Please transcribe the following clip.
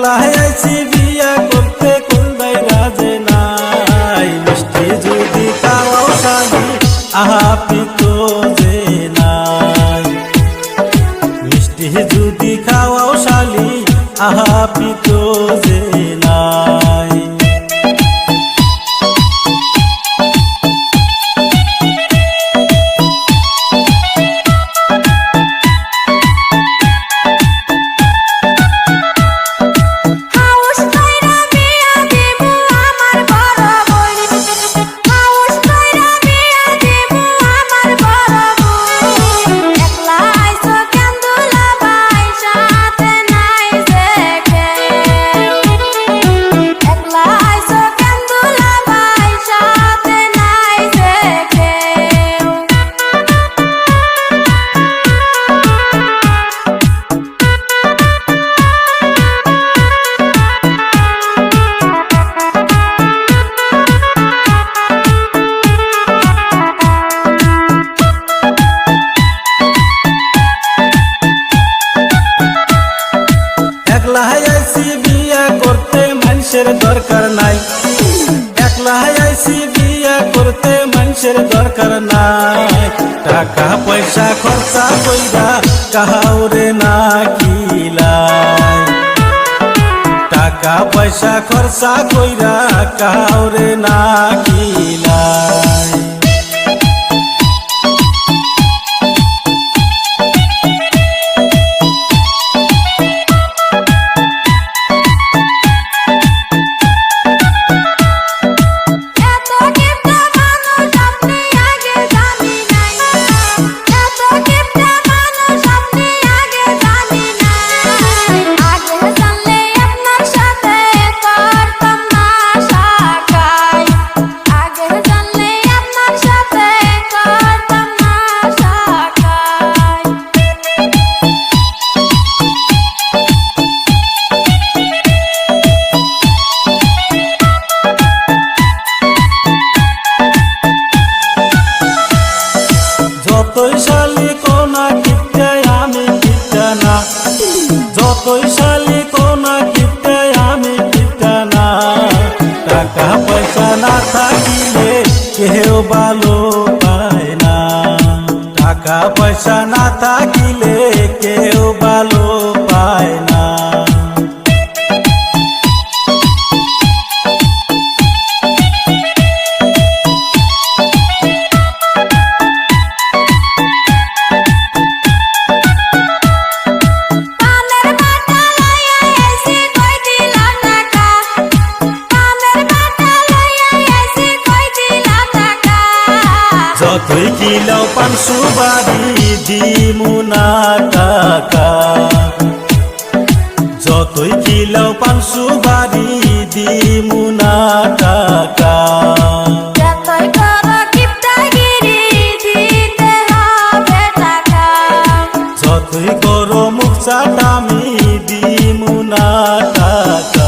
একলা আইছি বিয়া করতে কোন বাইরা যে নাই মিষ্টি যদি খাওয়াও শালি আহা পিতো যে নাই মিষ্টি যদি খাওয়াও শালি আহা পিতো যে নাই একলা আইছি বিয়া করতে মানুষের দরকার নাই একলা আইছি বিয়া করতে মানুষের দরকার নাই টাকা পয়সা খরচা কইরা কাহাউরে না কিলাই টাকা পয়সা খরচা কইরা কাহাউরে না কিলাই যতই শালি কোনা কিপটে আমি কিপটা না যতই শালি কোনা কিপটে আমি কিপটা না টাকা পয়সা না থাকিলে কেউ ভালো পায় না টাকা পয়সা না থাকিলে কেউ ভালো পায় না যতই কিলাও পান সুবারি দিমু না টাকা যতই কিলাও পান সুবারি দিমু না টাকা যতই করো কিপটাগিরি দিতে হবে টাকা যতই করো মুখ চাটামি দিমু না টাকা